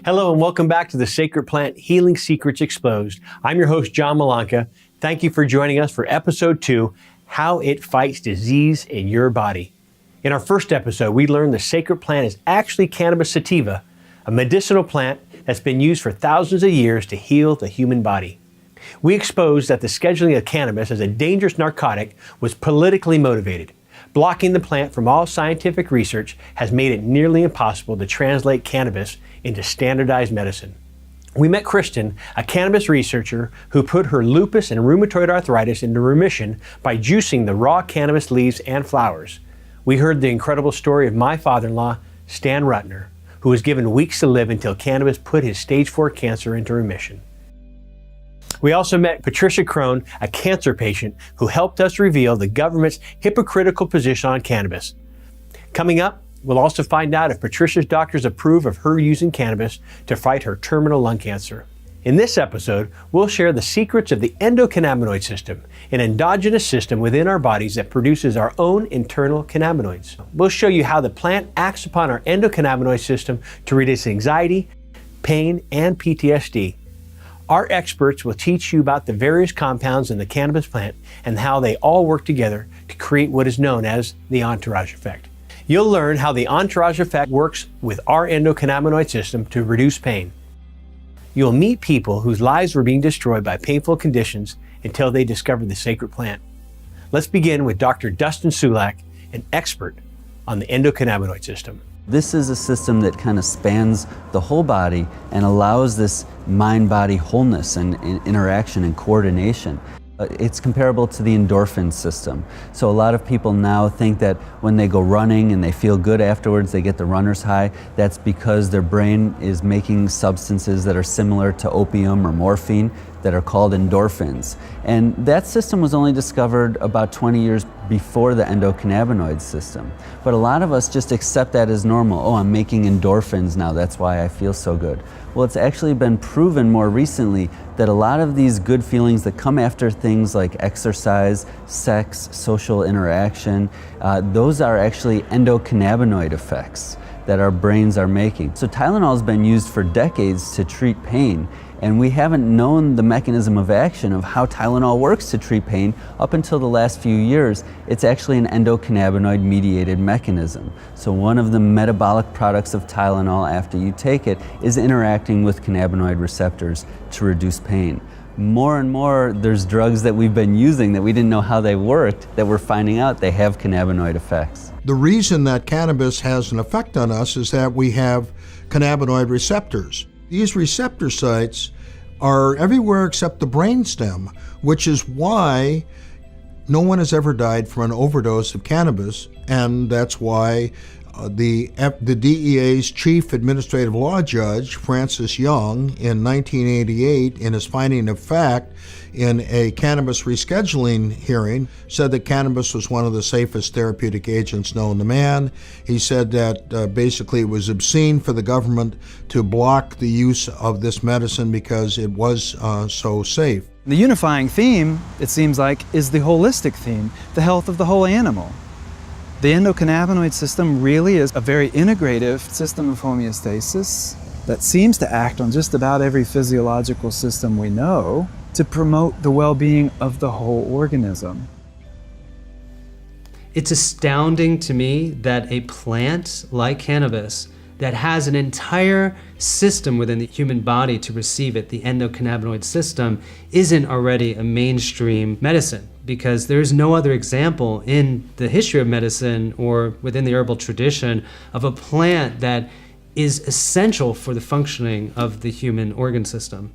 Hello and welcome back to the Sacred Plant Healing Secrets Exposed. I'm your host, John Malanca. Thank you for joining us for episode 2, How It Fights Disease in Your Body. In our first episode, we learned the sacred plant is actually Cannabis sativa, a medicinal plant that's been used for thousands of years to heal the human body. We exposed that the scheduling of cannabis as a dangerous narcotic was politically motivated. Blocking the plant from all scientific research has made it nearly impossible to translate cannabis into standardized medicine. We met Kristen, a cannabis researcher who put her lupus and rheumatoid arthritis into remission by juicing the raw cannabis leaves and flowers. We heard the incredible story of my father-in-law, Stan Rutner, who was given weeks to live until cannabis put his stage 4 cancer into remission. We also met Patricia Crone, a cancer patient who helped us reveal the government's hypocritical position on cannabis. Coming up, we'll also find out if Patricia's doctors approve of her using cannabis to fight her terminal lung cancer. In this episode, we'll share the secrets of the endocannabinoid system, an endogenous system within our bodies that produces our own internal cannabinoids. We'll show you how the plant acts upon our endocannabinoid system to reduce anxiety, pain, and PTSD. Our experts will teach you about the various compounds in the cannabis plant and how they all work together to create what is known as the entourage effect. You'll learn how the entourage effect works with our endocannabinoid system to reduce pain. You'll meet people whose lives were being destroyed by painful conditions until they discovered the sacred plant. Let's begin with Dr. Dustin Sulak, an expert on the endocannabinoid system. This is a system that kind of spans the whole body and allows this mind-body wholeness and interaction and coordination. It's comparable to the endorphin system. So a lot of people now think that when they go running and they feel good afterwards, they get the runner's high. That's because their brain is making substances that are similar to opium or morphine that are called endorphins. And that system was only discovered about 20 years before the endocannabinoid system. But a lot of us just accept that as normal. Oh, I'm making endorphins now, that's why I feel so good. Well, it's actually been proven more recently that a lot of these good feelings that come after things like exercise, sex, social interaction, those are actually endocannabinoid effects that our brains are making. So Tylenol has been used for decades to treat pain, and we haven't known the mechanism of action of how Tylenol works to treat pain up until the last few years. It's actually an endocannabinoid mediated mechanism. So one of the metabolic products of Tylenol after you take it is interacting with cannabinoid receptors to reduce pain. More and more, there's drugs that we've been using that we didn't know how they worked that we're finding out they have cannabinoid effects. The reason that cannabis has an effect on us is that we have cannabinoid receptors. These receptor sites are everywhere except the brainstem, which is why no one has ever died from an overdose of cannabis, and that's why the DEA's chief administrative law judge, Francis Young, in 1988, in his finding of fact in a cannabis rescheduling hearing, said that cannabis was one of the safest therapeutic agents known to man. He said that basically it was obscene for the government to block the use of this medicine because it was so safe. The unifying theme, it seems like, is the holistic theme, the health of the whole animal. The endocannabinoid system really is a very integrative system of homeostasis that seems to act on just about every physiological system we know to promote the well-being of the whole organism. It's astounding to me that a plant like cannabis that has an entire system within the human body to receive it, the endocannabinoid system, isn't already a mainstream medicine, because there's no other example in the history of medicine or within the herbal tradition of a plant that is essential for the functioning of the human organ system.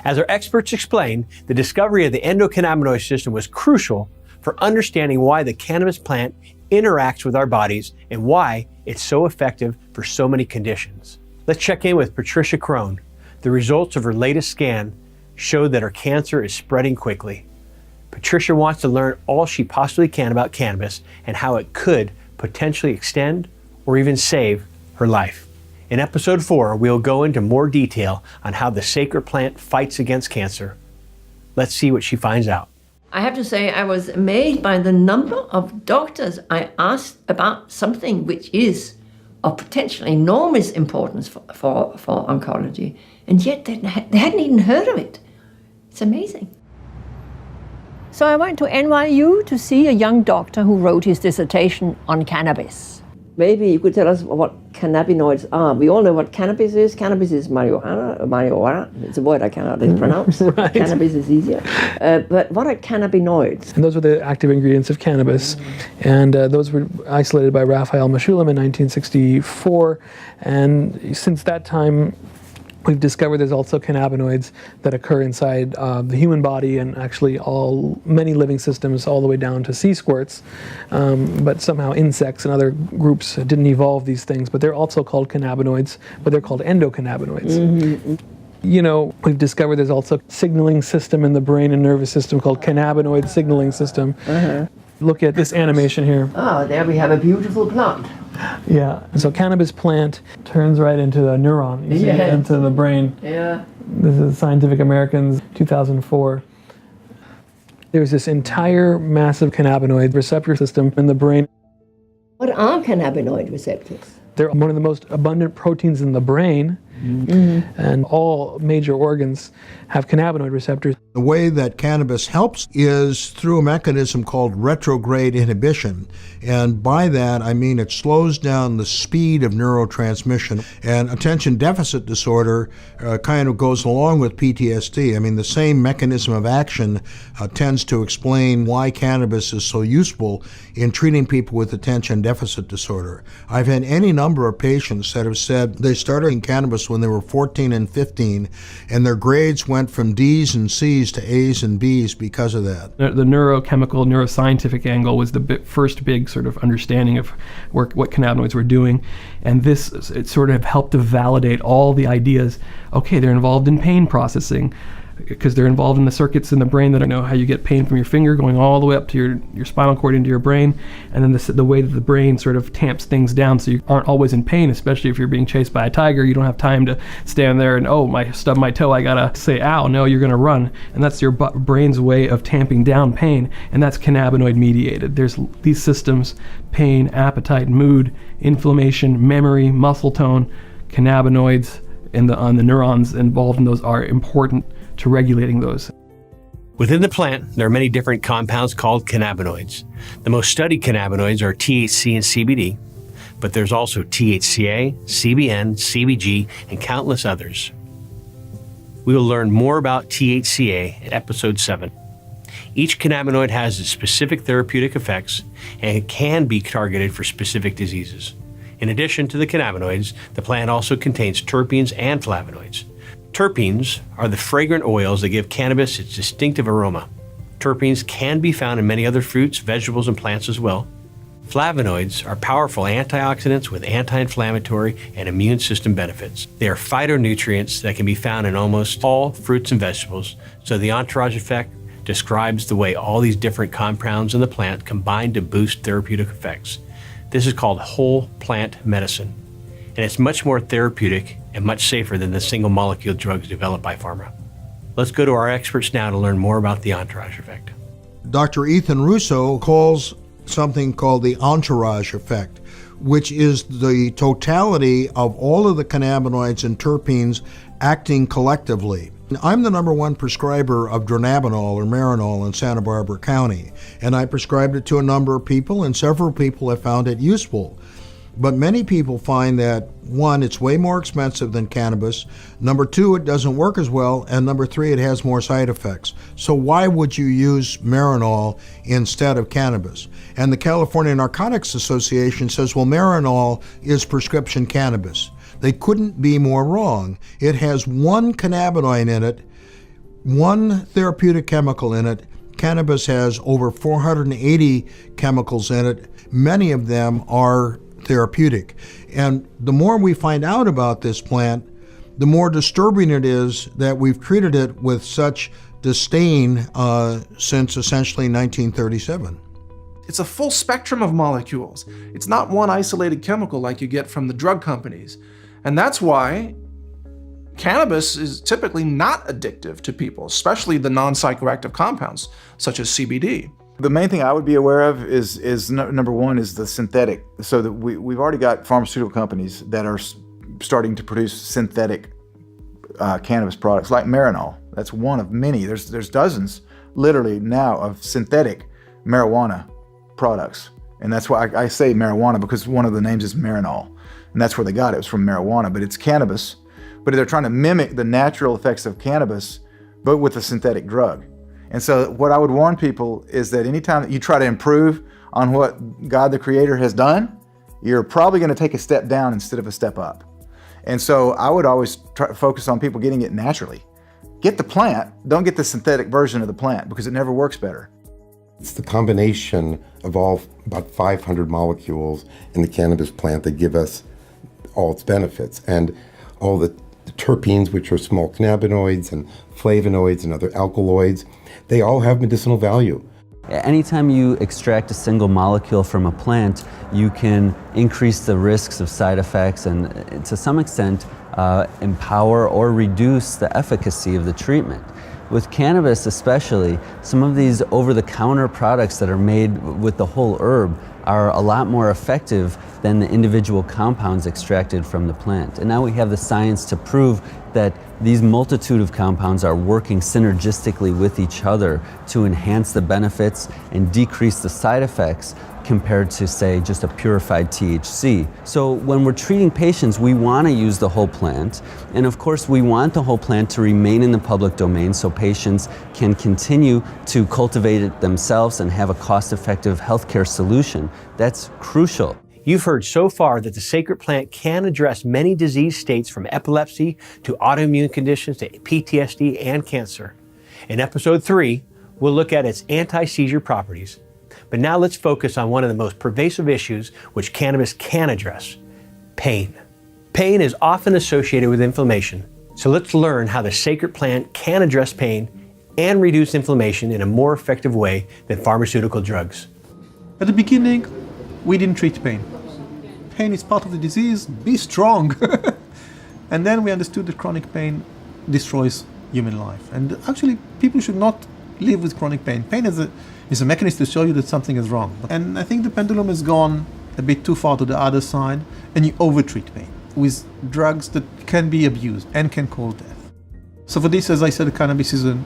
As our experts explained, the discovery of the endocannabinoid system was crucial for understanding why the cannabis plant interacts with our bodies and why it's so effective for so many conditions. Let's check in with Patricia Crone. The results of her latest scan showed that her cancer is spreading quickly. Patricia wants to learn all she possibly can about cannabis and how it could potentially extend or even save her life. In episode 4, we'll go into more detail on how the sacred plant fights against cancer. Let's see what she finds out. I have to say I was amazed by the number of doctors I asked about something which is of potentially enormous importance for oncology, and yet they hadn't even heard of it. It's amazing. So I went to NYU to see a young doctor who wrote his dissertation on cannabis. Maybe you could tell us what cannabinoids are. We all know what cannabis is. Cannabis is marijuana. It's a word I cannot pronounce. Right. Cannabis is easier. But what are cannabinoids? And those were the active ingredients of cannabis. And those were isolated by Raphael Mechoulam in 1964. And since that time, we've discovered there's also cannabinoids that occur inside the human body and actually many living systems all the way down to sea squirts. But somehow insects and other groups didn't evolve these things, but they're also called cannabinoids, but they're called endocannabinoids. Mm-hmm. You know, we've discovered there's also a signaling system in the brain and nervous system called cannabinoid signaling system. Uh-huh. Look at this animation here. Oh, there we have a beautiful plant. Yeah, so cannabis plant turns right into a neuron, you see, into the brain. Yeah. This is Scientific Americans, 2004. There's this entire massive cannabinoid receptor system in the brain. What are cannabinoid receptors? They're one of the most abundant proteins in the brain, and all major organs have cannabinoid receptors. The way that cannabis helps is through a mechanism called retrograde inhibition. And by that, I mean it slows down the speed of neurotransmission. And attention deficit disorder kind of goes along with PTSD. I mean, the same mechanism of action tends to explain why cannabis is so useful in treating people with attention deficit disorder. I've had any number of patients that have said they started in cannabis when they were 14 and 15, and their grades went from D's and C's to A's and B's because of that. The neurochemical, neuroscientific angle was the first big sort of understanding of what cannabinoids were doing, and it sort of helped to validate all the ideas. Okay, they're involved in pain processing, because they're involved in the circuits in the brain that know how you get pain from your finger going all the way up to your spinal cord into your brain, and then the way that the brain sort of tamps things down so you aren't always in pain, especially if you're being chased by a tiger. You don't have time to stand there and, oh, I stubbed my toe, I gotta say ow. No, you're gonna run. And that's your brain's way of tamping down pain, and that's cannabinoid mediated. There's these systems: pain, appetite, mood, inflammation, memory, muscle tone. Cannabinoids on the neurons involved in those are important to regulating those. Within the plant, there are many different compounds called cannabinoids. The most studied cannabinoids are THC and CBD, but there's also THCA, CBN, CBG, and countless others. We will learn more about THCA in episode 7. Each cannabinoid has its specific therapeutic effects, and it can be targeted for specific diseases. In addition to the cannabinoids, the plant also contains terpenes and flavonoids. Terpenes are the fragrant oils that give cannabis its distinctive aroma. Terpenes can be found in many other fruits, vegetables, and plants as well. Flavonoids are powerful antioxidants with anti-inflammatory and immune system benefits. They are phytonutrients that can be found in almost all fruits and vegetables, so the entourage effect describes the way all these different compounds in the plant combine to boost therapeutic effects. This is called whole plant medicine, and it's much more therapeutic and much safer than the single molecule drugs developed by pharma. Let's go to our experts now to learn more about the entourage effect. Dr. Ethan Russo calls something called the entourage effect, which is the totality of all of the cannabinoids and terpenes acting collectively. I'm the number one prescriber of dronabinol or Marinol in Santa Barbara County, and I prescribed it to a number of people, and several people have found it useful. But many people find that, one, it's way more expensive than cannabis, number two, it doesn't work as well, and number three, it has more side effects. So why would you use Marinol instead of cannabis? And the California Narcotics Association says, well, Marinol is prescription cannabis. They couldn't be more wrong. It has one cannabinoid in it, one therapeutic chemical in it. Cannabis has over 480 chemicals in it. Many of them are therapeutic. And the more we find out about this plant, the more disturbing it is that we've treated it with such disdain since essentially 1937. It's a full spectrum of molecules. It's not one isolated chemical like you get from the drug companies. And that's why cannabis is typically not addictive to people, especially the non-psychoactive compounds such as CBD. The main thing I would be aware of is number one is the synthetic. So that we've already got pharmaceutical companies that are starting to produce synthetic cannabis products like Marinol. That's one of many. There's dozens literally now of synthetic marijuana products. And that's why I say marijuana, because one of the names is Marinol. And that's where they got it. It was from marijuana, but it's cannabis. But they're trying to mimic the natural effects of cannabis, but with a synthetic drug. And so what I would warn people is that anytime that you try to improve on what God the Creator has done, you're probably going to take a step down instead of a step up. And so I would always try to focus on people getting it naturally. Get the plant, don't get the synthetic version of the plant, because it never works better. It's the combination of all about 500 molecules in the cannabis plant that give us all its benefits, and all the terpenes, which are small cannabinoids, and flavonoids and other alkaloids. They all have medicinal value. Anytime you extract a single molecule from a plant, you can increase the risks of side effects and, to some extent, empower or reduce the efficacy of the treatment. With cannabis especially, some of these over-the-counter products that are made with the whole herb are a lot more effective than the individual compounds extracted from the plant. And now we have the science to prove that these multitude of compounds are working synergistically with each other to enhance the benefits and decrease the side effects compared to, say, just a purified THC. So when we're treating patients, we want to use the whole plant. And of course, we want the whole plant to remain in the public domain so patients can continue to cultivate it themselves and have a cost-effective healthcare solution. That's crucial. You've heard so far that the sacred plant can address many disease states, from epilepsy to autoimmune conditions to PTSD and cancer. In episode 3, we'll look at its anti-seizure properties. But now let's focus on one of the most pervasive issues which cannabis can address: pain. Pain is often associated with inflammation. So let's learn how the sacred plant can address pain and reduce inflammation in a more effective way than pharmaceutical drugs. At the beginning, we didn't treat pain. Pain is part of the disease, be strong. And then we understood that chronic pain destroys human life. And actually, people should not live with chronic pain. Pain is a mechanism to show you that something is wrong. And I think the pendulum has gone a bit too far to the other side, and you overtreat pain with drugs that can be abused and can cause death. So for this, as I said, cannabis is a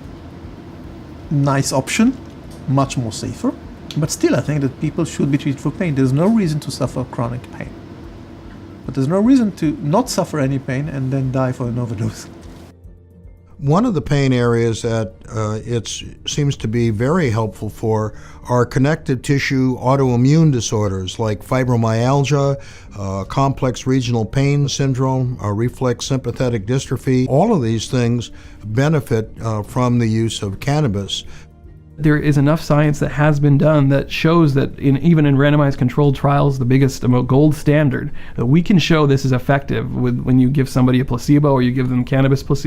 nice option, much more safer. But still, I think that people should be treated for pain. There's no reason to suffer chronic pain. But there's no reason to not suffer any pain and then die for an overdose. One of the pain areas that it seems to be very helpful for are connective tissue autoimmune disorders like fibromyalgia, complex regional pain syndrome, reflex sympathetic dystrophy. All of these things benefit from the use of cannabis. There is enough science that has been done that shows that even in randomized controlled trials, the biggest gold standard, that we can show this is effective when you give somebody a placebo or you give them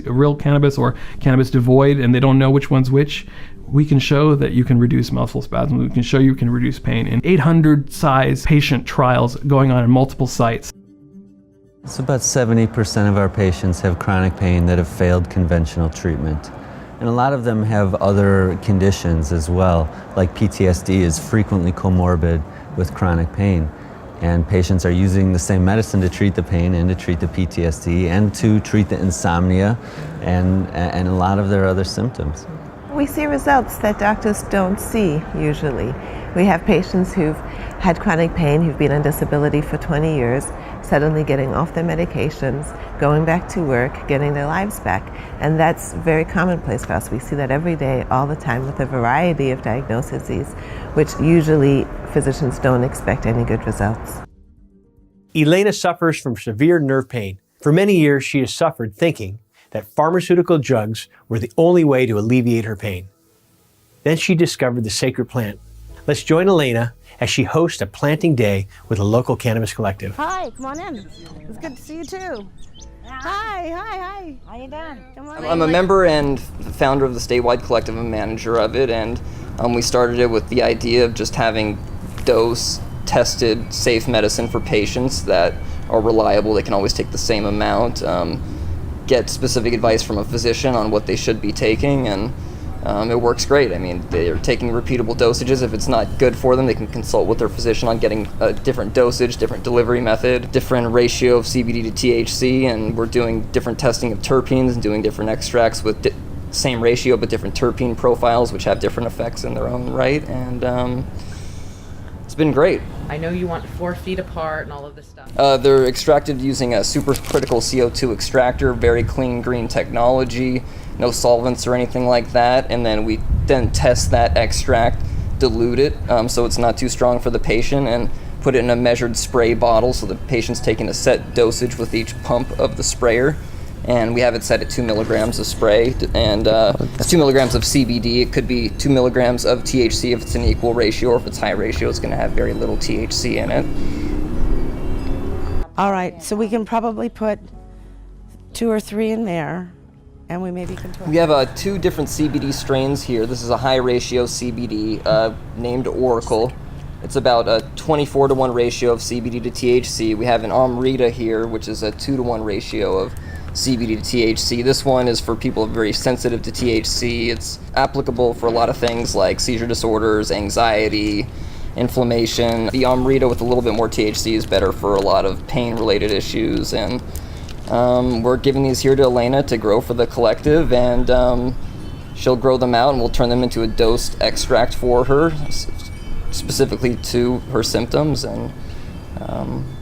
real cannabis or cannabis devoid and they don't know which one's which. We can show that you can reduce muscle spasms. We can show you can reduce pain in 800 size patient trials going on in multiple sites. So about 70% of our patients have chronic pain that have failed conventional treatment. And a lot of them have other conditions as well, like PTSD is frequently comorbid with chronic pain. And patients are using the same medicine to treat the pain and to treat the PTSD and to treat the insomnia and a lot of their other symptoms. We see results that doctors don't see usually. We have patients who've had chronic pain, who've been on disability for 20 years, suddenly getting off their medications, going back to work, getting their lives back. And that's very commonplace for us. We see that every day, all the time, with a variety of diagnoses, which usually physicians don't expect any good results. Elena suffers from severe nerve pain. For many years, she has suffered thinking that pharmaceutical drugs were the only way to alleviate her pain. Then she discovered the sacred plant. Let's join Elena as she hosts a planting day with a local cannabis collective. Hi, come on in. It's good to see you too. Hi. How you doing? Come on. I'm a member and founder of the statewide collective and manager of it, and we started it with the idea of just having dose-tested, safe medicine for patients that are reliable. They can always take the same amount, get specific advice from a physician on what they should be taking, and it works great. I mean, they're taking repeatable dosages. If it's not good for them, they can consult with their physician on getting a different dosage, different delivery method, different ratio of CBD to THC, and we're doing different testing of terpenes and doing different extracts with same ratio but different terpene profiles, which have different effects in their own right, and it's been great. I know you want 4 feet apart and all of this stuff. They're extracted using a supercritical CO2 extractor, very clean green technology, no solvents or anything like that, and then we then test that extract, dilute it so it's not too strong for the patient, and put it in a measured spray bottle so the patient's taking a set dosage with each pump of the sprayer. And we have it set at 2 milligrams of spray, and it's 2 milligrams of CBD. It could be 2 milligrams of THC if it's an equal ratio, or if it's high ratio, it's going to have very little THC in it. All right, so we can probably put 2 or 3 in there, and we maybe can. We have 2 different CBD strains here. This is a high ratio CBD named Oracle. It's about a 24-to-1 ratio of CBD to THC. We have an Amrita here, which is a 2-to-1 ratio of CBD to THC. This one is for people very sensitive to THC. It's applicable for a lot of things like seizure disorders, anxiety, inflammation. The Amrita with a little bit more THC is better for a lot of pain-related issues, and we're giving these here to Elena to grow for the collective, and she'll grow them out and we'll turn them into a dosed extract for her, specifically to her symptoms, and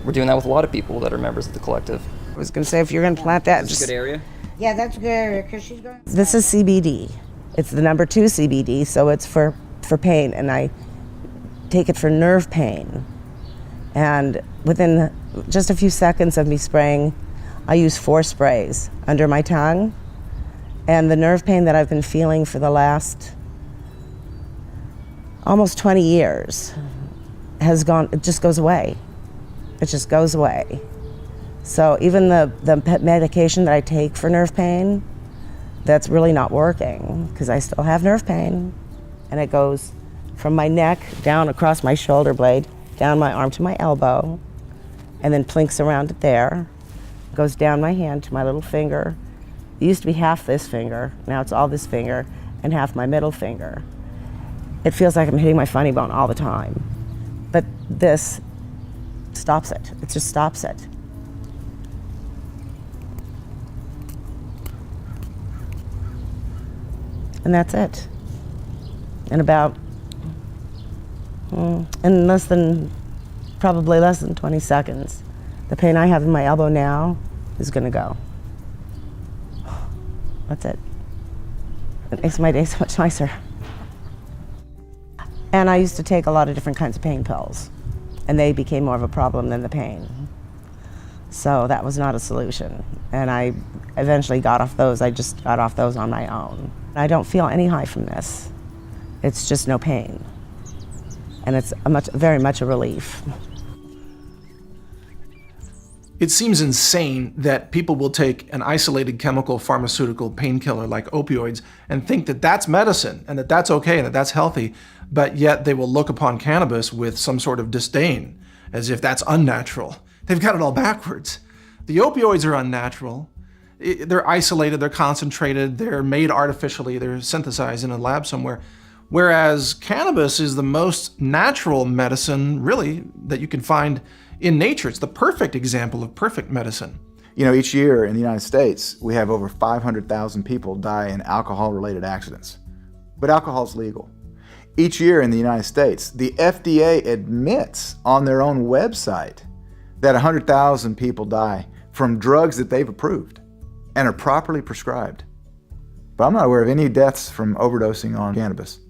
we're doing that with a lot of people that are members of the collective. I was going to say, if you're going to plant that, Is this a good area? Yeah, that's a good area because she's going. This is CBD. It's the number 2 CBD, so it's for pain, and I take it for nerve pain. And within just a few seconds of me spraying, I use 4 sprays under my tongue, and the nerve pain that I've been feeling for the last almost 20 years has gone. It just goes away. It just goes away. So even the medication that I take for nerve pain, that's really not working because I still have nerve pain. And it goes from my neck down across my shoulder blade, down my arm to my elbow, and then plinks around it there. Goes down my hand to my little finger. It used to be half this finger, now it's all this finger, and half my middle finger. It feels like I'm hitting my funny bone all the time. But this stops it. It just stops it. And that's it. In probably less than 20 seconds, the pain I have in my elbow now is gonna go. That's it. It makes my day so much nicer. And I used to take a lot of different kinds of pain pills, and they became more of a problem than the pain. So that was not a solution. And I eventually got off those. I just got off those on my own. I don't feel any high from this. It's just no pain. And it's very much a relief. It seems insane that people will take an isolated chemical pharmaceutical painkiller like opioids and think that that's medicine and that that's okay and that that's healthy, but yet they will look upon cannabis with some sort of disdain, as if that's unnatural. They've got it all backwards. The opioids are unnatural. They're isolated, they're concentrated, they're made artificially, they're synthesized in a lab somewhere. Whereas cannabis is the most natural medicine, really, that you can find in nature. It's the perfect example of perfect medicine. You know, each year in the United States, we have over 500,000 people die in alcohol-related accidents. But alcohol's legal. Each year in the United States, the FDA admits on their own website that 100,000 people die from drugs that they've approved and are properly prescribed. But I'm not aware of any deaths from overdosing on cannabis.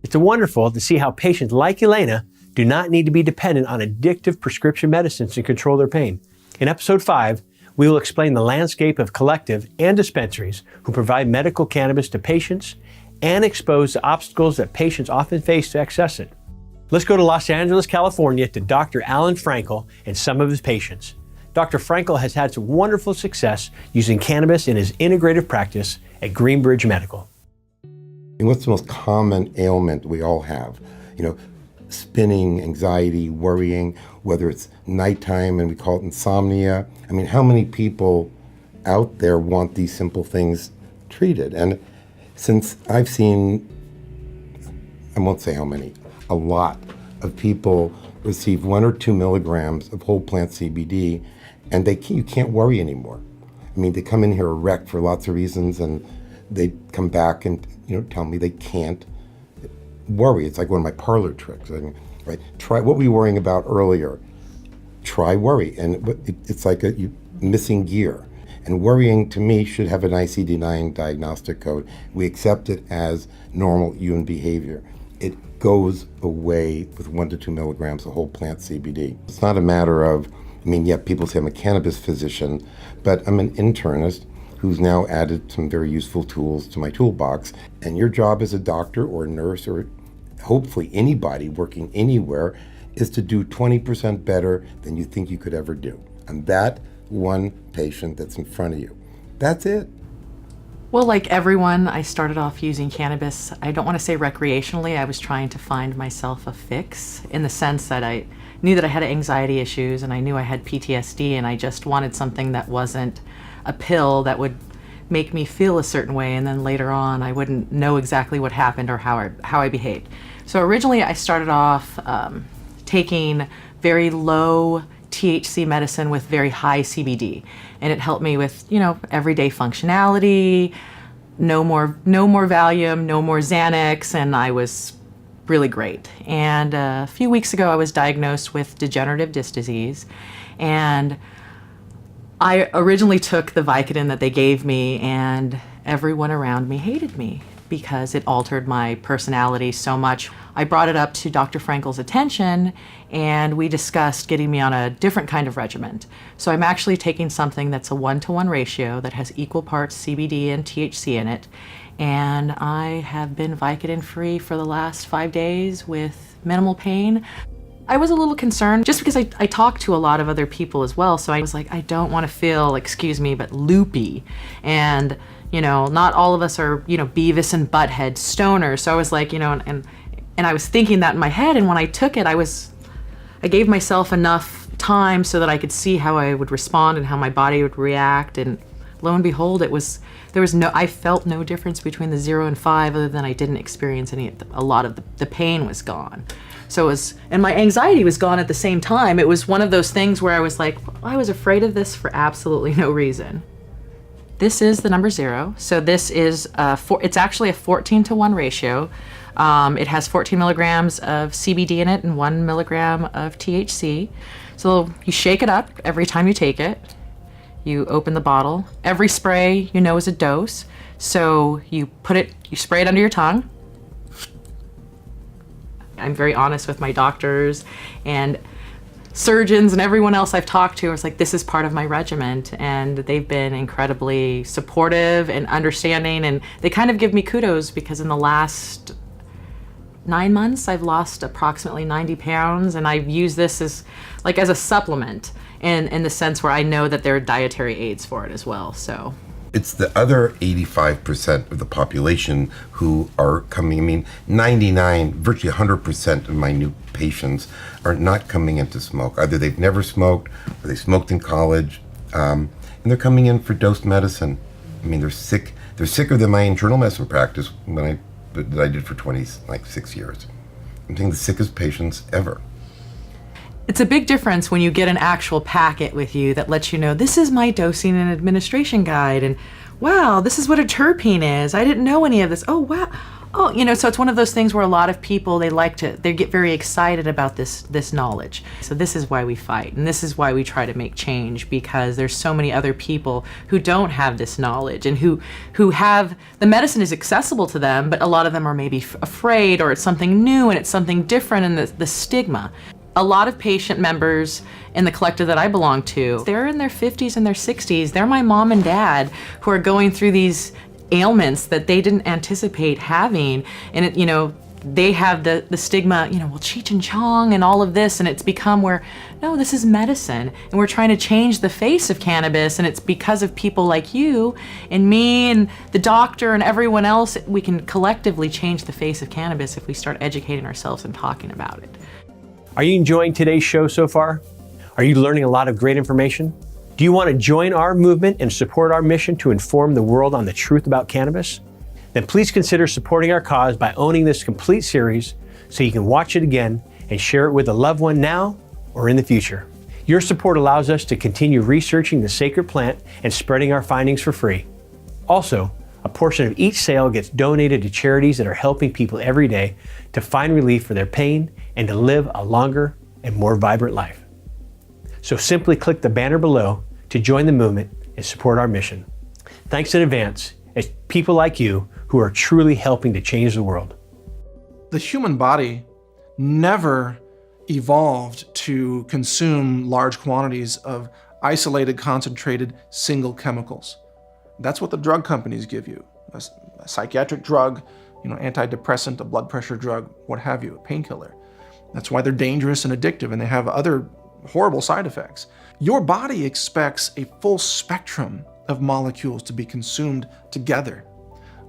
It's wonderful to see how patients like Elena do not need to be dependent on addictive prescription medicines to control their pain. In episode 5, we will explain the landscape of collective and dispensaries who provide medical cannabis to patients and expose the obstacles that patients often face to access it. Let's go to Los Angeles, California to Dr. Alan Frankel and some of his patients. Dr. Frankel has had some wonderful success using cannabis in his integrative practice at Greenbridge Medical. And what's the most common ailment we all have? You know, spinning, anxiety, worrying, whether it's nighttime and we call it insomnia. I mean, how many people out there want these simple things treated? And Since I've seen, I won't say how many, a lot of people receive 1 or 2 milligrams of whole plant CBD, and you can't worry anymore. I mean, they come in here wrecked for lots of reasons, and they come back and tell me they can't worry. It's like one of my parlor tricks. I mean, right? Try what we were worrying about earlier. Try worry, and it's like you missing gear. And worrying, to me, should have an ICD-9 diagnostic code. We accept it as normal human behavior. It goes away with 1 to 2 milligrams of whole plant CBD. It's not a matter of, people say I'm a cannabis physician, but I'm an internist who's now added some very useful tools to my toolbox. And your job as a doctor or a nurse, or hopefully anybody working anywhere, is to do 20% better than you think you could ever do. And that one patient that's in front of you. That's it. Well, like everyone, I started off using cannabis. I don't want to say recreationally. I was trying to find myself a fix, in the sense that I knew that I had anxiety issues and I knew I had PTSD, and I just wanted something that wasn't a pill that would make me feel a certain way, and then later on I wouldn't know exactly what happened or how I behaved. So originally I started off taking very low THC medicine with very high CBD, and it helped me with everyday functionality, no more Valium, no more Xanax, and I was really great. And a few weeks ago I was diagnosed with degenerative disc disease, and I originally took the Vicodin that they gave me, and everyone around me hated me because it altered my personality so much. I brought it up to Dr. Frankel's attention, and we discussed getting me on a different kind of regimen. So I'm actually taking something that's a 1-to-1 ratio that has equal parts CBD and THC in it, and I have been Vicodin free for the last 5 days with minimal pain. I was a little concerned just because I talked to a lot of other people as well, so I was like, I don't want to feel, excuse me, but loopy. And not all of us are, Beavis and Butthead stoners. So I was like, and I was thinking that in my head, and when I took it, I gave myself enough time so that I could see how I would respond and how my body would react, and lo and behold, I felt no difference between the 0 and 5, other than I didn't experience a lot of the pain was gone. So and my anxiety was gone at the same time. It was one of those things where I was like, I was afraid of this for absolutely no reason. This is the number 0. So this is, it's actually a 14-to-1 ratio. It has 14 milligrams of CBD in it and 1 milligram of THC. So you shake it up every time you take it. You open the bottle. Every spray is a dose. So you spray it under your tongue. I'm very honest with my doctors and surgeons and everyone else I've talked to. It's like, this is part of my regimen, and they've been incredibly supportive and understanding, and they kind of give me kudos because in the last 9 months I've lost approximately 90 pounds, and I've used this as a supplement, and in the sense where I know that there are dietary aids for it as well. So it's the other 85% of the population who are coming. 99, virtually 100% of my new patients are not coming in to smoke. Either they've never smoked, or they smoked in college, and they're coming in for dosed medicine. They're sick. They're sicker than my internal medicine practice that I did for 26 years. I'm seeing the sickest patients ever. It's a big difference when you get an actual packet with you that lets you know, this is my dosing and administration guide, and wow, this is what a terpene is. I didn't know any of this. Oh, wow. Oh, so it's one of those things where a lot of people, they get very excited about this knowledge. So this is why we fight, and this is why we try to make change, because there's so many other people who don't have this knowledge, and who have, the medicine is accessible to them, but a lot of them are maybe afraid, or it's something new and it's something different, and the stigma. A lot of patient members in the collective that I belong to, they're in their 50s and their 60s. They're my mom and dad who are going through these ailments that they didn't anticipate having. And they have the stigma, well, Cheech and Chong and all of this, and it's become where, no, this is medicine, and we're trying to change the face of cannabis, and it's because of people like you and me and the doctor and everyone else, we can collectively change the face of cannabis if we start educating ourselves and talking about it. Are you enjoying today's show so far? Are you learning a lot of great information? Do you want to join our movement and support our mission to inform the world on the truth about cannabis? then please consider supporting our cause by owning this complete series so you can watch it again and share it with a loved one now or in the future. Your support allows us to continue researching the sacred plant and spreading our findings for free. Also, a portion of each sale gets donated to charities that are helping people every day to find relief for their pain and to live a longer and more vibrant life. So simply click the banner below to join the movement and support our mission. Thanks in advance, as people like you who are truly helping to change the world. The human body never evolved to consume large quantities of isolated, concentrated, single chemicals. That's what the drug companies give you. A psychiatric drug, antidepressant, a blood pressure drug, what have you, a painkiller. That's why they're dangerous and addictive, and they have other horrible side effects. Your body expects a full spectrum of molecules to be consumed together.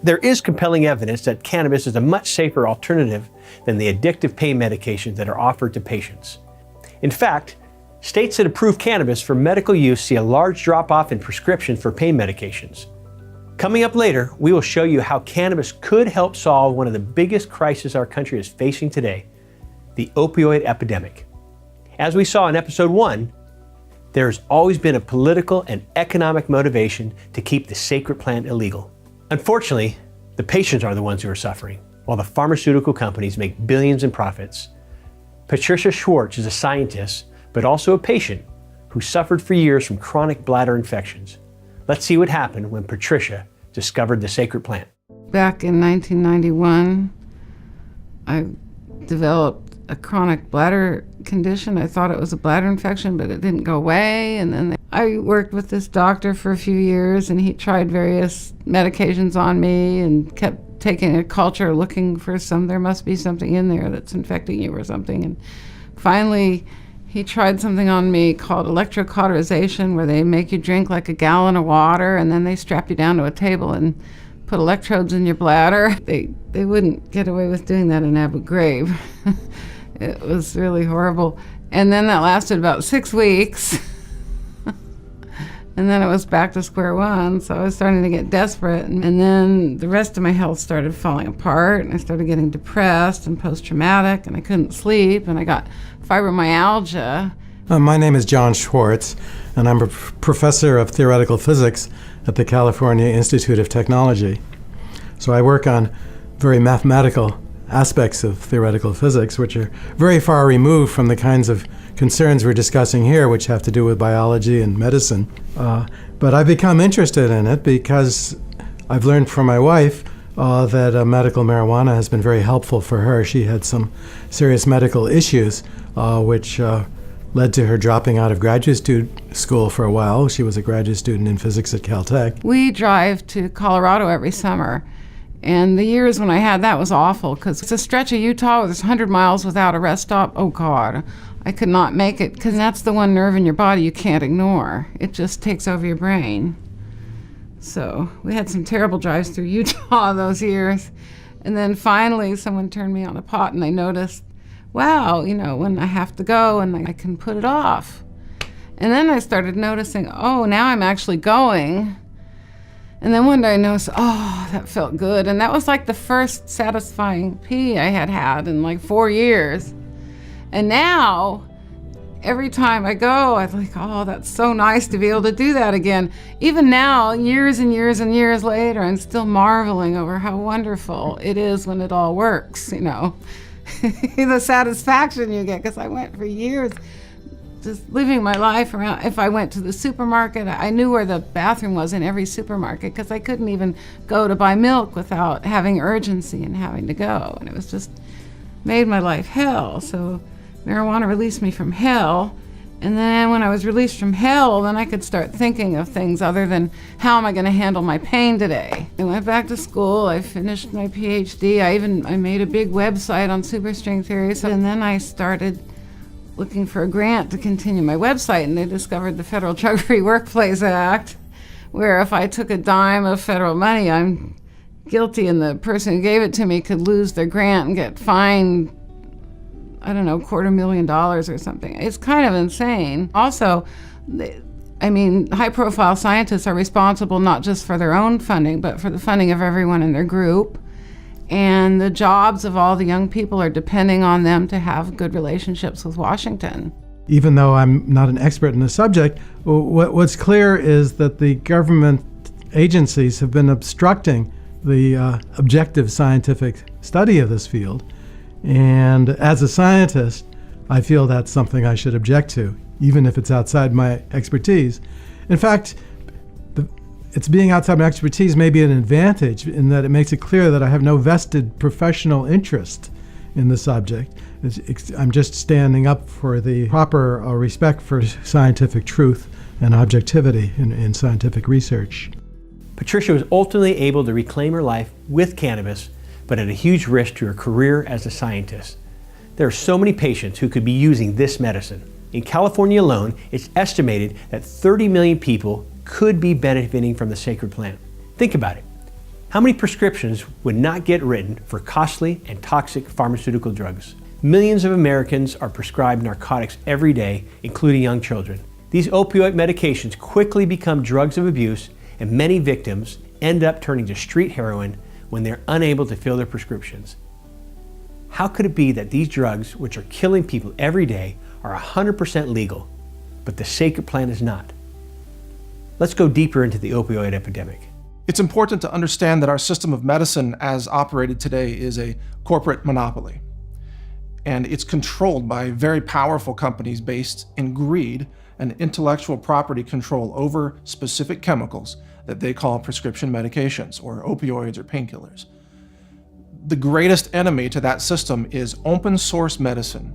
There is compelling evidence that cannabis is a much safer alternative than the addictive pain medications that are offered to patients. In fact, states that approve cannabis for medical use see a large drop-off in prescriptions for pain medications. Coming up later, we will show you how cannabis could help solve one of the biggest crises our country is facing today, the opioid epidemic. As we saw in episode 1, there's always been a political and economic motivation to keep the sacred plant illegal. Unfortunately, the patients are the ones who are suffering, while the pharmaceutical companies make billions in profits. Patricia Schwartz is a scientist, but also a patient who suffered for years from chronic bladder infections. Let's see what happened when Patricia discovered the sacred plant. Back in 1991, I developed a chronic bladder condition. I thought it was a bladder infection, but it didn't go away. And then I worked with this doctor for a few years, and he tried various medications on me and kept taking a culture looking for there must be something in there that's infecting you or something. And finally, he tried something on me called electrocauterization, where they make you drink like a gallon of water, and then they strap you down to a table and put electrodes in your bladder. They wouldn't get away with doing that in Abu Ghraib. It was really horrible. And then that lasted about 6 weeks. And then it was back to square one, so I was starting to get desperate. And then the rest of my health started falling apart, and I started getting depressed and post-traumatic, and I couldn't sleep, and I got fibromyalgia. My name is John Schwartz, and I'm a professor of theoretical physics at the California Institute of Technology. So I work on very mathematical aspects of theoretical physics, which are very far removed from the kinds of concerns we're discussing here, which have to do with biology and medicine. But I've become interested in it because I've learned from my wife that medical marijuana has been very helpful for her. She had some serious medical issues, which led to her dropping out of graduate school for a while. She was a graduate student in physics at Caltech. We drive to Colorado every summer. And the years when I had that was awful, because it's a stretch of Utah where there's 100 miles without a rest stop. Oh, God. I could not make it, because that's the one nerve in your body you can't ignore. It just takes over your brain. So we had some terrible drives through Utah those years. And then finally someone turned me on a pot, and I noticed, wow, when I have to go and I can put it off. And then I started noticing, oh, now I'm actually going. And then one day I noticed, oh, that felt good. And that was like the first satisfying pee I had in like 4 years. And now, every time I go, I'm like, oh, that's so nice to be able to do that again. Even now, years and years and years later, I'm still marveling over how wonderful it is when it all works, the satisfaction you get, because I went for years just living my life around. If I went to the supermarket, I knew where the bathroom was in every supermarket, because I couldn't even go to buy milk without having urgency and having to go. And it was just made my life hell. So marijuana released me from hell. And then when I was released from hell, then I could start thinking of things other than how am I going to handle my pain today. I went back to school. I finished my PhD. I made a big website on superstring theory. And then I started looking for a grant to continue my website, and they discovered the Federal Drug-Free Workplace Act, where if I took a dime of federal money, I'm guilty, and the person who gave it to me could lose their grant and get fined, I don't know, $250,000 or something. It's kind of insane. Also, I mean, high-profile scientists are responsible not just for their own funding, but for the funding of everyone in their group. And the jobs of all the young people are depending on them to have good relationships with Washington. Even though I'm not an expert in the subject, what's clear is that the government agencies have been obstructing the objective scientific study of this field. And as a scientist, I feel that's something I should object to, even if it's outside my expertise. In fact, it's being outside my expertise may be an advantage in that it makes it clear that I have no vested professional interest in the subject. I'm just standing up for the proper respect for scientific truth and objectivity in scientific research. Patricia was ultimately able to reclaim her life with cannabis, but at a huge risk to her career as a scientist. There are so many patients who could be using this medicine. In California alone, it's estimated that 30 million people could be benefiting from the sacred plant. Think about it. How many prescriptions would not get written for costly and toxic pharmaceutical drugs? Millions of Americans are prescribed narcotics every day, including young children. These opioid medications quickly become drugs of abuse, and many victims end up turning to street heroin when they're unable to fill their prescriptions. How could it be that these drugs, which are killing people every day, are 100% legal, but the sacred plant is not? Let's go deeper into the opioid epidemic. It's important to understand that our system of medicine as operated today is a corporate monopoly. And it's controlled by very powerful companies based in greed and intellectual property control over specific chemicals that they call prescription medications or opioids or painkillers. The greatest enemy to that system is open source medicine.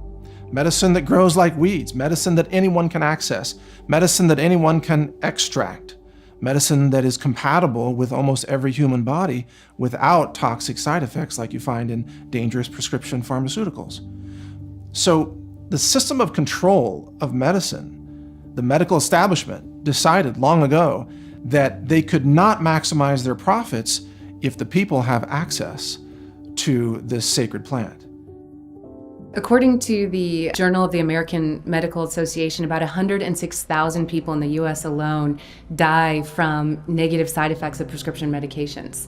Medicine that grows like weeds, medicine that anyone can access, medicine that anyone can extract, medicine that is compatible with almost every human body without toxic side effects like you find in dangerous prescription pharmaceuticals. So the system of control of medicine, the medical establishment decided long ago that they could not maximize their profits if the people have access to this sacred plant. According to the Journal of the American Medical Association, about 106,000 people in the US alone die from negative side effects of prescription medications.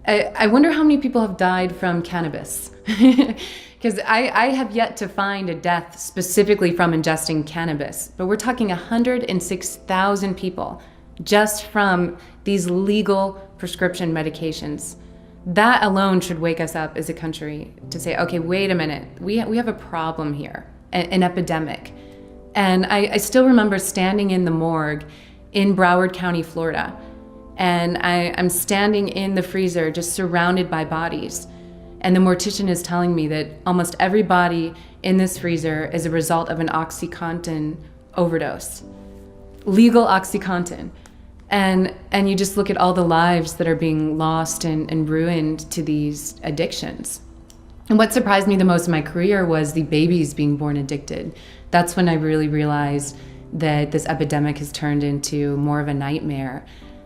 I wonder how many people have died from cannabis. Because I have yet to find a death specifically from ingesting cannabis, but we're talking 106,000 people just from these legal prescription medications. That alone should wake us up as a country to say, okay, wait a minute, we have a problem here, an epidemic. And I still remember standing in the morgue in Broward County, Florida, and I'm standing in the freezer just surrounded by bodies. And the mortician is telling me that almost every body in this freezer is a result of an OxyContin overdose. Legal OxyContin. And you just look at all the lives that are being lost and ruined to these addictions. And what surprised me the most in my career was the babies being born addicted. That's when I really realized that this epidemic has turned into more of a nightmare.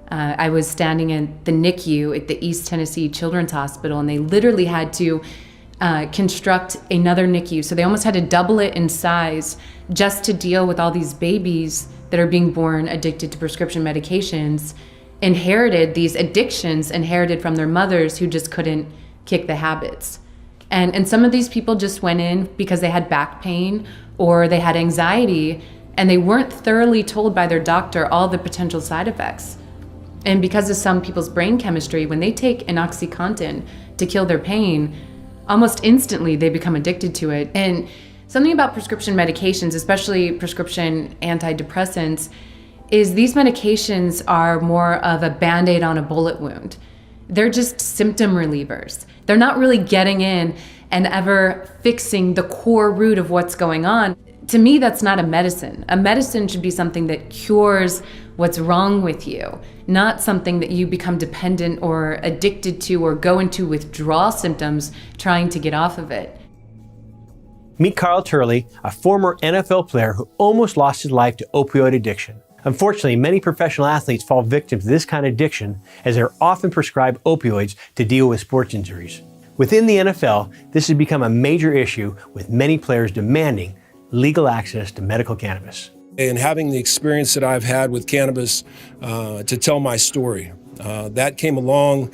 I was standing in the NICU at the East Tennessee Children's Hospital, and they literally had to construct another NICU. So they almost had to double it in size just to deal with all these babies that are being born addicted to prescription medications, inherited these addictions, inherited from their mothers who just couldn't kick the habits. And some of these people just went in because they had back pain or they had anxiety, and they weren't thoroughly told by their doctor all the potential side effects. And because of some people's brain chemistry, when they take an OxyContin to kill their pain, almost instantly they become addicted to it. And something about prescription medications, especially prescription antidepressants, is these medications are more of a Band-Aid on a bullet wound. They're just symptom relievers. They're not really getting in and ever fixing the core root of what's going on. To me, that's not a medicine. A medicine should be something that cures what's wrong with you, not something that you become dependent or addicted to or go into withdrawal symptoms trying to get off of it. Meet Carl Turley, a former NFL player who almost lost his life to opioid addiction. Unfortunately, many professional athletes fall victim to this kind of addiction as they're often prescribed opioids to deal with sports injuries. Within the NFL, this has become a major issue, with many players demanding legal access to medical cannabis. and having the experience that I've had with cannabis to tell my story. That came along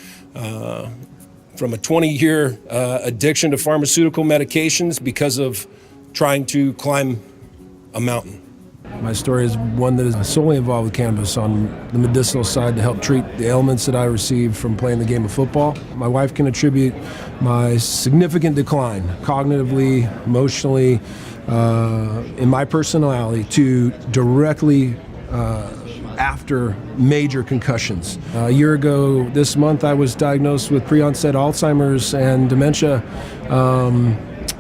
from a 20-year addiction to pharmaceutical medications because of trying to climb a mountain. My story is one that is solely involved with cannabis on the medicinal side to help treat the ailments that I received from playing the game of football. My wife can attribute my significant decline, cognitively, emotionally, in my personality, to directly after major concussions. A year ago this month, I was diagnosed with pre-onset Alzheimer's and dementia.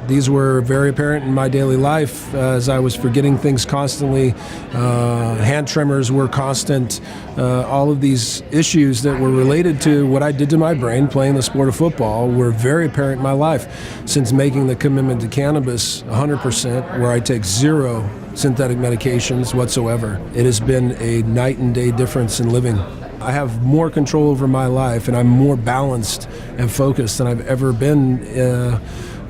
These were very apparent in my daily life as I was forgetting things constantly. Hand tremors were constant. All of these issues that were related to what I did to my brain playing the sport of football were very apparent in my life since making the commitment to cannabis 100%, where I take 0 synthetic medications whatsoever. It has been a night and day difference in living. I have more control over my life and I'm more balanced and focused than I've ever been.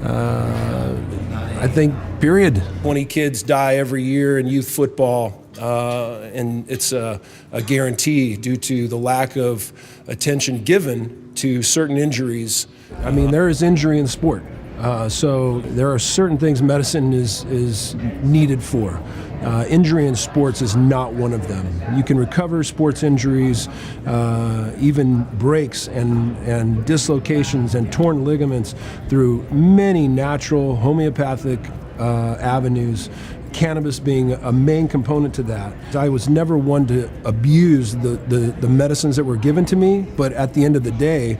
I think, period. 20 kids die every year in youth football, and it's a guarantee due to the lack of attention given to certain injuries. I mean, there is injury in sport, so there are certain things medicine is needed for. Injury in sports is not one of them. You can recover sports injuries, even breaks and dislocations and torn ligaments through many natural homeopathic avenues, cannabis being a main component to that. I was never one to abuse the medicines that were given to me, but at the end of the day,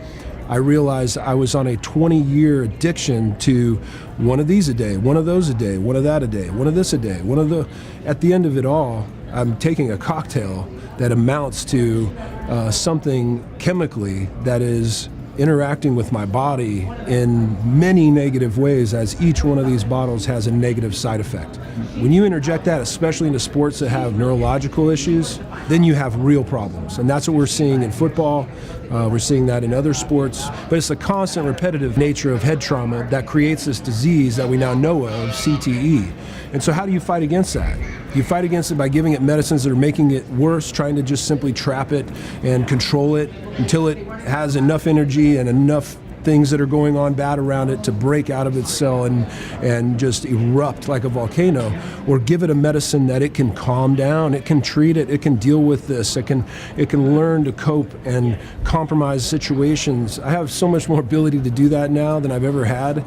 I realized I was on a 20-year addiction to one of these a day, one of those a day, one of that a day, one of this a day, at the end of it all, I'm taking a cocktail that amounts to something chemically that is interacting with my body in many negative ways, as each one of these bottles has a negative side effect. When you interject that, especially into sports that have neurological issues, then you have real problems. And that's what we're seeing in football. We're seeing that in other sports. But it's the constant repetitive nature of head trauma that creates this disease that we now know of, CTE. And so how do you fight against that? You fight against it by giving it medicines that are making it worse, trying to just simply trap it and control it until it has enough energy and enough things that are going on bad around it to break out of its cell and just erupt like a volcano, or give it a medicine that it can calm down, it can treat it, it can deal with this, it can learn to cope and compromise situations. I have so much more ability to do that now than I've ever had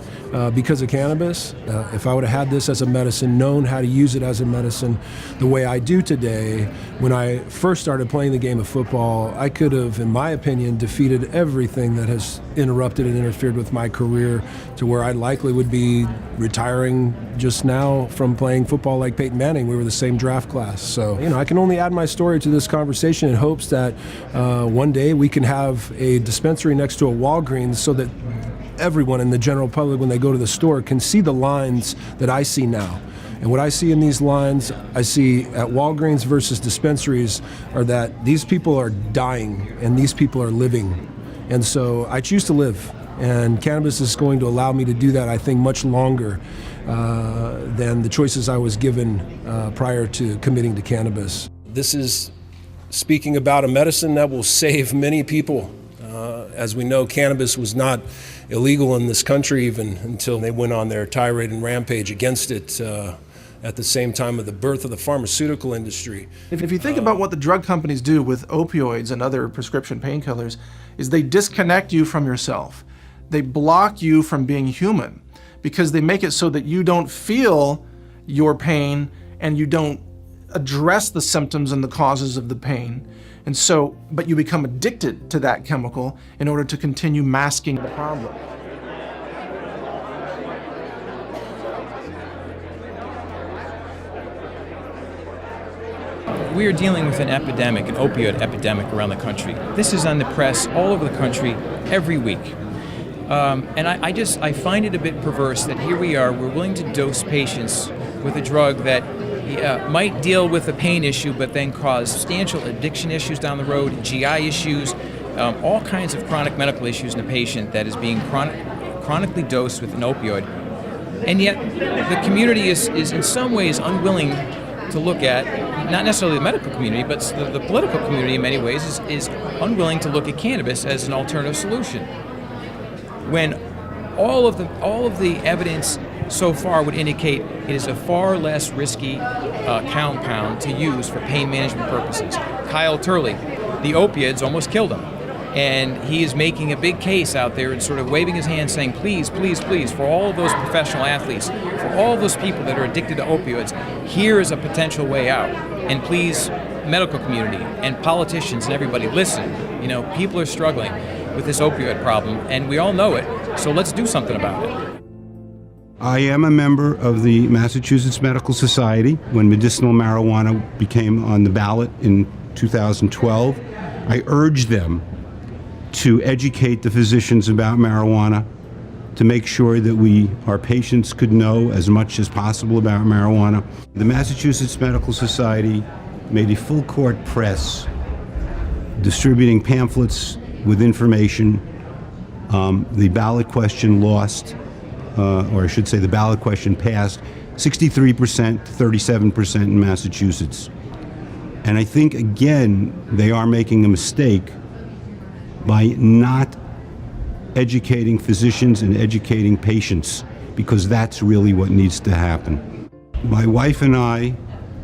because of cannabis. If I would have had this as a medicine, known how to use it as a medicine the way I do today, when I first started playing the game of football, I could have, in my opinion, defeated everything that has interrupted and interfered with my career to where I likely would be retiring just now from playing football like Peyton Manning. We were the same draft class. So, I can only add my story to this conversation in hopes that one day we can have a dispensary next to a Walgreens so that everyone in the general public, when they go to the store, can see the lines that I see now. And what I see in these lines, I see at Walgreens versus dispensaries, are that these people are dying and these people are living. And so I choose to live, and cannabis is going to allow me to do that, I think, much longer than the choices I was given prior to committing to cannabis. This is speaking about a medicine that will save many people. As we know, cannabis was not illegal in this country even until they went on their tirade and rampage against it at the same time of the birth of the pharmaceutical industry. If you think about what the drug companies do with opioids and other prescription painkillers, is they disconnect you from yourself. They block you from being human because they make it so that you don't feel your pain and you don't address the symptoms and the causes of the pain. And so, but you become addicted to that chemical in order to continue masking the problem. We are dealing with an epidemic, an opioid epidemic around the country. This is on the press all over the country every week. And I find it a bit perverse that here we are, we're willing to dose patients with a drug that might deal with a pain issue but then cause substantial addiction issues down the road, GI issues, all kinds of chronic medical issues in a patient that is being chronically dosed with an opioid. And yet the community is in some ways unwilling to look at, not necessarily the medical community, but the political community in many ways is unwilling to look at cannabis as an alternative solution. When all of the evidence so far would indicate it is a far less risky compound to use for pain management purposes. Kyle Turley, the opiates almost killed him. And he is making a big case out there and sort of waving his hand saying, please, please, please, for all of those professional athletes, for all those people that are addicted to opioids, here is a potential way out. And please, medical community and politicians and everybody, listen. You know, people are struggling with this opioid problem, and we all know it, so let's do something about it. I am a member of the Massachusetts Medical Society. When medicinal marijuana became on the ballot in 2012, I urged them to educate the physicians about marijuana, to make sure that our patients could know as much as possible about marijuana. The Massachusetts Medical Society made a full court press distributing pamphlets with information. The ballot question lost, or I should say the ballot question passed 63% to 37% in Massachusetts. And I think, again, they are making a mistake by not educating physicians and educating patients, because that's really what needs to happen. My wife and I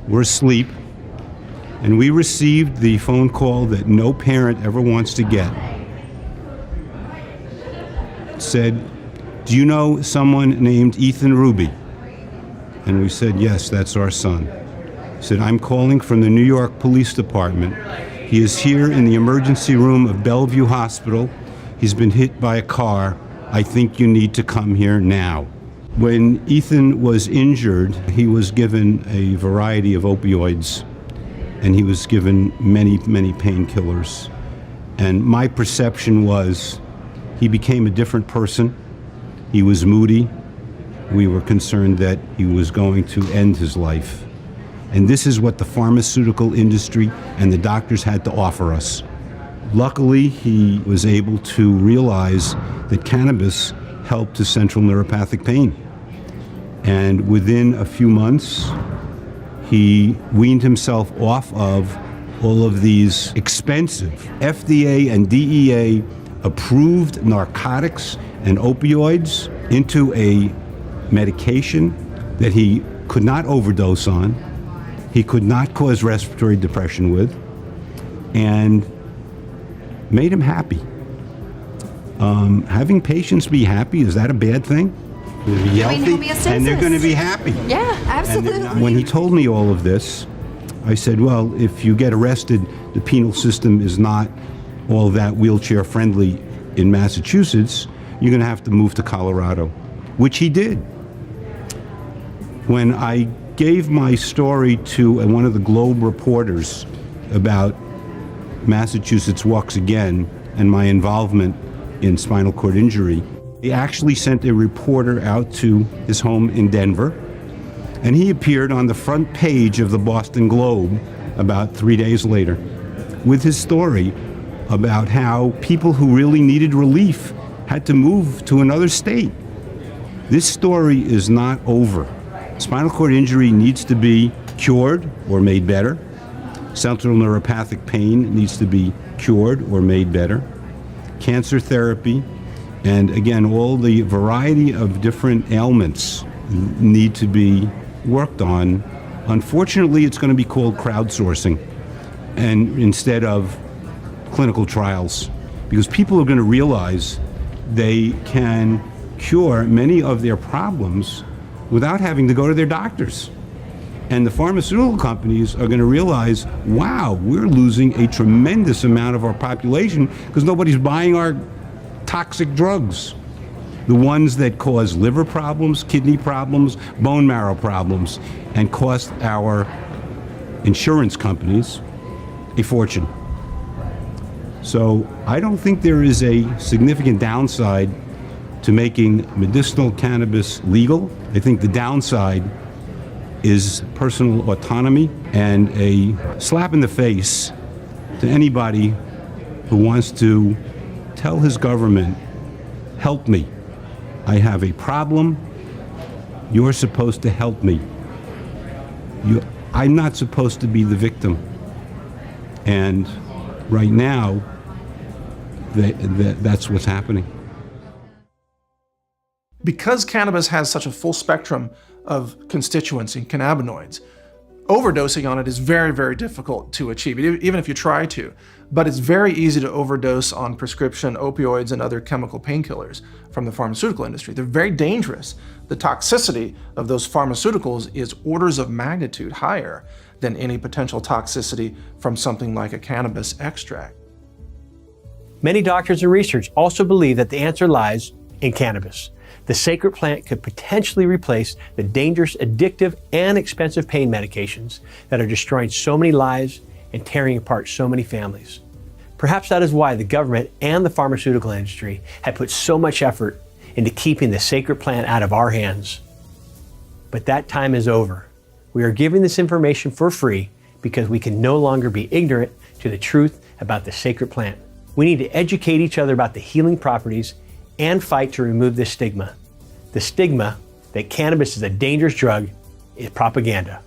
were asleep, and we received the phone call that no parent ever wants to get. It said, "Do you know someone named Ethan Ruby?" And we said, "Yes, that's our son." He said, "I'm calling from the New York Police Department. He is here in the emergency room of Bellevue Hospital. He's been hit by a car. I think you need to come here now." When Ethan was injured, he was given a variety of opioids, and he was given many, many painkillers. And my perception was he became a different person. He was moody. We were concerned that he was going to end his life. And this is what the pharmaceutical industry and the doctors had to offer us. Luckily, he was able to realize that cannabis helped his central neuropathic pain. And within a few months, he weaned himself off of all of these expensive FDA and DEA approved narcotics and opioids into a medication that he could not overdose on, he could not cause respiratory depression with, and made him happy. Having patients be happy, is that a bad thing? They're gonna be healthy, and they're going to be happy. Yeah, absolutely. And when he told me all of this, I said, well, if you get arrested, the penal system is not all that wheelchair friendly in Massachusetts, you're going to have to move to Colorado, which he did. When I gave my story to one of the Globe reporters about Massachusetts Walks Again and my involvement in spinal cord injury, he actually sent a reporter out to his home in Denver, and he appeared on the front page of the Boston Globe about 3 days later with his story about how people who really needed relief had to move to another state. This story is not over. Spinal cord injury needs to be cured or made better. Central neuropathic pain needs to be cured or made better. Cancer therapy, and again, all the variety of different ailments need to be worked on. Unfortunately, it's going to be called crowdsourcing, and instead of clinical trials, because people are going to realize they can cure many of their problems without having to go to their doctors. And the pharmaceutical companies are going to realize, wow, we're losing a tremendous amount of our population because nobody's buying our toxic drugs. The ones that cause liver problems, kidney problems, bone marrow problems, and cost our insurance companies a fortune. So I don't think there is a significant downside to making medicinal cannabis legal. I think the downside is personal autonomy and a slap in the face to anybody who wants to tell his government, help me. I have a problem. You're supposed to help me. I'm not supposed to be the victim. And right now, that's what's happening. Because cannabis has such a full spectrum of constituents in cannabinoids, overdosing on it is very, very difficult to achieve, even if you try to. But it's very easy to overdose on prescription opioids and other chemical painkillers from the pharmaceutical industry. They're very dangerous. The toxicity of those pharmaceuticals is orders of magnitude higher than any potential toxicity from something like a cannabis extract. Many doctors and research also believe that the answer lies in cannabis. The sacred plant could potentially replace the dangerous, addictive, and expensive pain medications that are destroying so many lives and tearing apart so many families. Perhaps that is why the government and the pharmaceutical industry have put so much effort into keeping the sacred plant out of our hands. But that time is over. We are giving this information for free because we can no longer be ignorant to the truth about the sacred plant. We need to educate each other about the healing properties and fight to remove this stigma. The stigma that cannabis is a dangerous drug is propaganda.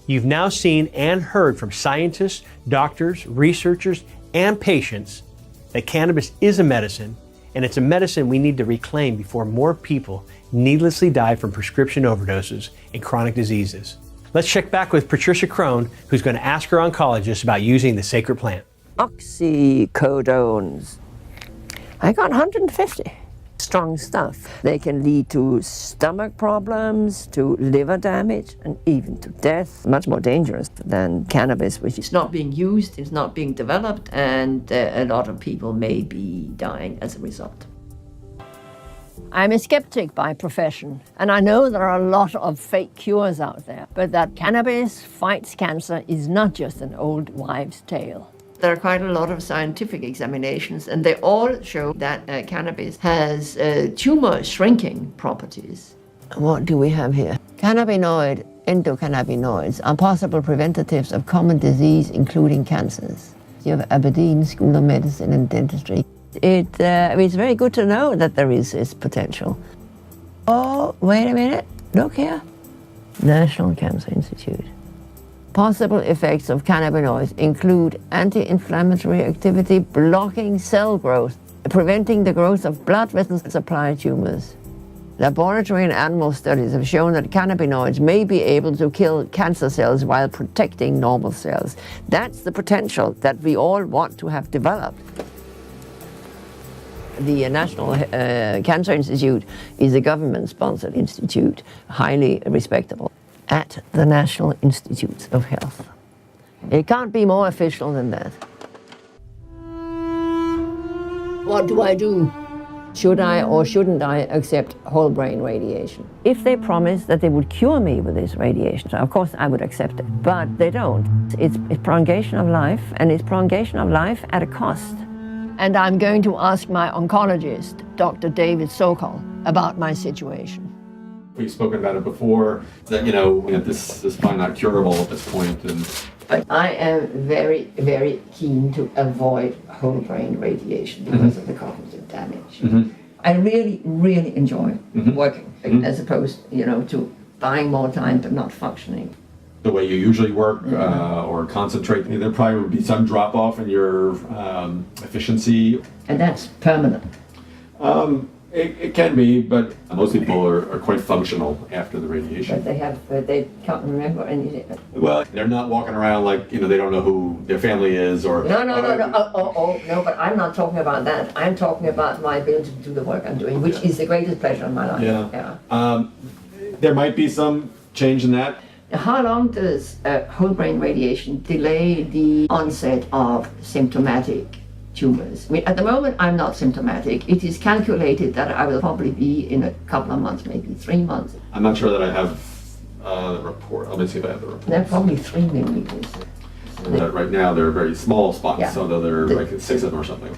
You've now seen and heard from scientists, doctors, researchers, and patients that cannabis is a medicine, and it's a medicine we need to reclaim before more people needlessly die from prescription overdoses and chronic diseases. Let's check back with Patricia Crone, who's going to ask her oncologist about using the sacred plant. Oxycodones. I got 150. Strong stuff. They can lead to stomach problems, to liver damage, and even to death. Much more dangerous than cannabis, which is not being used, is not being developed, and a lot of people may be dying as a result. I'm a skeptic by profession, and I know there are a lot of fake cures out there, but that cannabis fights cancer is not just an old wives' tale. There are quite a lot of scientific examinations, and they all show that cannabis has tumor shrinking properties. What do we have here? Cannabinoid, endocannabinoids are possible preventatives of common disease, including cancers. You have Aberdeen School of Medicine and Dentistry. It's very good to know that there is this potential. Oh, wait a minute, look here. National Cancer Institute. Possible effects of cannabinoids include anti-inflammatory activity, blocking cell growth, preventing the growth of blood vessel supply tumors. Laboratory and animal studies have shown that cannabinoids may be able to kill cancer cells while protecting normal cells. That's the potential that we all want to have developed. The National Cancer Institute is a government-sponsored institute, highly respectable, at the National Institutes of Health. It can't be more official than that. What do I do? Should I or shouldn't I accept whole brain radiation? If they promise that they would cure me with this radiation, of course I would accept it, but they don't. It's prolongation of life, and it's prolongation of life at a cost. And I'm going to ask my oncologist, Dr. David Sokol, about my situation. We've spoken about it before, that, this is probably not curable at this point. But I am very, very keen to avoid whole brain radiation because of the cognitive damage. I really, really enjoy working, as opposed, to buying more time but not functioning. The way you usually work or concentrate, there probably would be some drop off in your efficiency. And that's permanent. It can be, but most people are quite functional after the radiation. But they can't remember anything. Well, they're not walking around like, they don't know who their family is or... No, but I'm not talking about that. I'm talking about my ability to do the work I'm doing, which is the greatest pleasure in my life. Yeah. There might be some change in that. How long does whole brain radiation delay the onset of symptomatic tumors? I mean, at the moment, I'm not symptomatic. It is calculated that I will probably be in a couple of months, maybe 3 months. I'm not sure that I have the report. Let me see if I have the report. They're probably 3 millimeters. Right now, they're very small spots, so they're like 6 of them or something.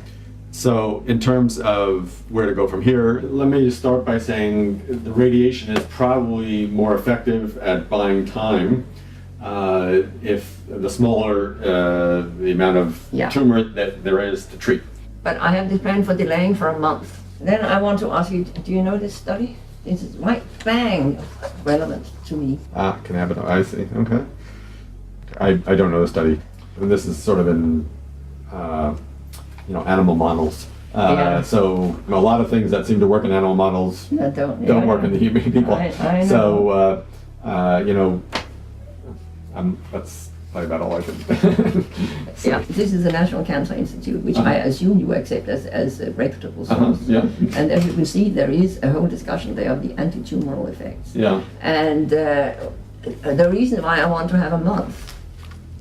So in terms of where to go from here, let me just start by saying the radiation is probably more effective at buying time if the smaller the amount of tumor that there is to treat. But I have this plan for delaying for a month. Then I want to ask you, do you know this study? This is right bang relevant to me. Cannabinoid, I see, okay. I don't know the study. And this is sort of in, animal models. So a lot of things that seem to work in animal models don't work in the human people. I know. So, that's probably about all I can. Yeah, this is the National Cancer Institute, which I assume you accept as a reputable source. Yeah. And as you can see, there is a whole discussion there of the anti-tumoral effects. Yeah. And the reason why I want to have a month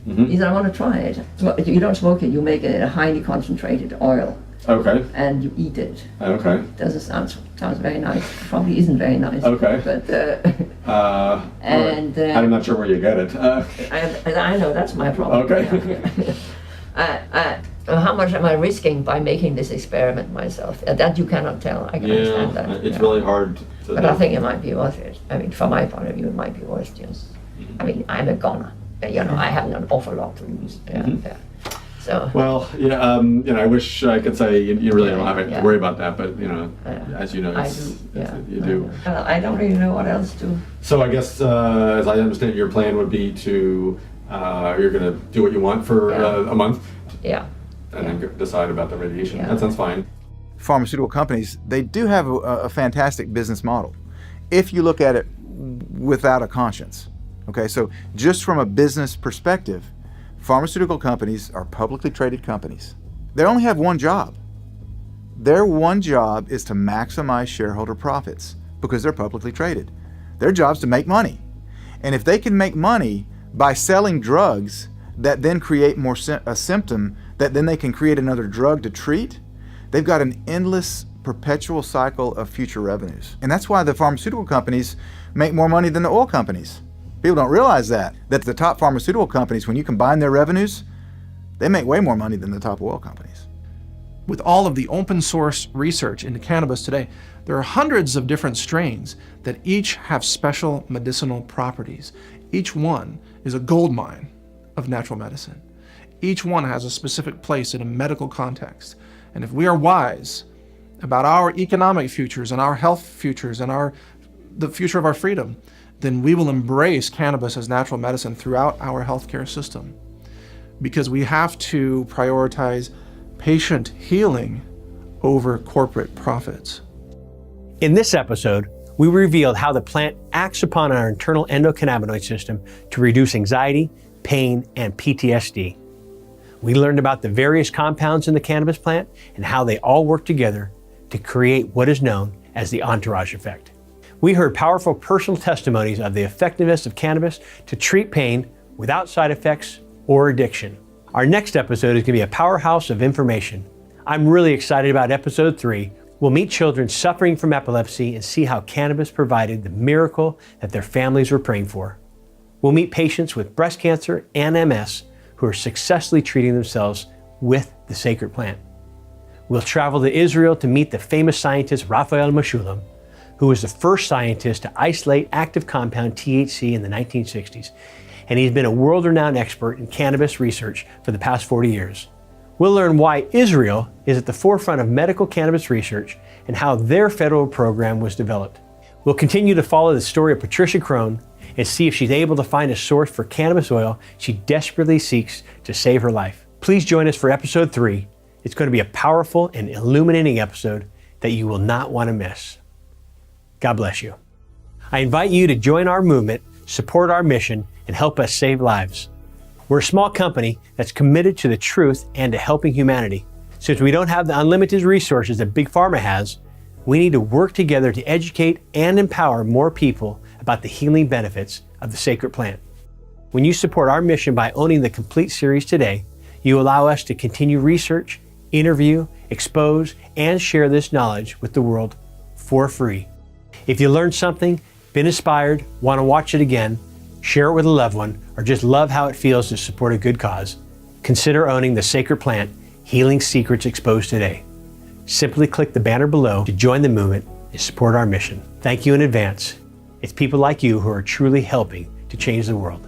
is I want to try it. You don't smoke it, you make it a highly concentrated oil. Okay. And you eat it. Okay. Doesn't sounds very nice. Probably isn't very nice. Okay. But and I'm not sure where you get it. I know that's my problem. Okay. How much am I risking by making this experiment myself? That you cannot tell. I can understand that. It's really hard to But I think it might be worth it. I mean, from my point of view, it might be worth just. I mean, I'm a goner. I have an awful lot to lose. So. Well, I wish I could say you really don't have to worry about that, but as you know, you do. I don't really know what else to. So I guess, as I understand, your plan would be to you're going to do what you want for a month. Yeah. And then decide about the radiation. That sounds fine. Pharmaceutical companies, they do have a fantastic business model if you look at it without a conscience. Okay, so just from a business perspective, pharmaceutical companies are publicly traded companies. They only have one job. Their one job is to maximize shareholder profits because they're publicly traded. Their job is to make money. And if they can make money by selling drugs that then create a symptom that then they can create another drug to treat, they've got an endless, perpetual cycle of future revenues. And that's why the pharmaceutical companies make more money than the oil companies. People don't realize that the top pharmaceutical companies, when you combine their revenues, they make way more money than the top oil companies. With all of the open source research into cannabis today, there are hundreds of different strains that each have special medicinal properties. Each one is a gold mine of natural medicine. Each one has a specific place in a medical context. And if we are wise about our economic futures and our health futures and the future of our freedom, then we will embrace cannabis as natural medicine throughout our healthcare system. Because we have to prioritize patient healing over corporate profits. In this episode, we revealed how the plant acts upon our internal endocannabinoid system to reduce anxiety, pain, and PTSD. We learned about the various compounds in the cannabis plant and how they all work together to create what is known as the entourage effect. We heard powerful personal testimonies of the effectiveness of cannabis to treat pain without side effects or addiction. Our next episode is going to be a powerhouse of information. I'm really excited about episode 3. We'll meet children suffering from epilepsy and see how cannabis provided the miracle that their families were praying for. We'll meet patients with breast cancer and MS who are successfully treating themselves with the sacred plant. We'll travel to Israel to meet the famous scientist Raphael Mechoulam, who was the first scientist to isolate active compound THC in the 1960s, and he's been a world-renowned expert in cannabis research for the past 40 years. We'll learn why Israel is at the forefront of medical cannabis research and how their federal program was developed. We'll continue to follow the story of Patricia Crone and see if she's able to find a source for cannabis oil she desperately seeks to save her life. Please join us for episode 3. It's going to be a powerful and illuminating episode that you will not want to miss. God bless you. I invite you to join our movement, support our mission, and help us save lives. We're a small company that's committed to the truth and to helping humanity. Since we don't have the unlimited resources that Big Pharma has, we need to work together to educate and empower more people about the healing benefits of the sacred plant. When you support our mission by owning the complete series today, you allow us to continue research, interview, expose, and share this knowledge with the world for free. If you learned something, been inspired, want to watch it again, share it with a loved one, or just love how it feels to support a good cause, consider owning the sacred plant, Healing Secrets Exposed today. Simply click the banner below to join the movement and support our mission. Thank you in advance. It's people like you who are truly helping to change the world.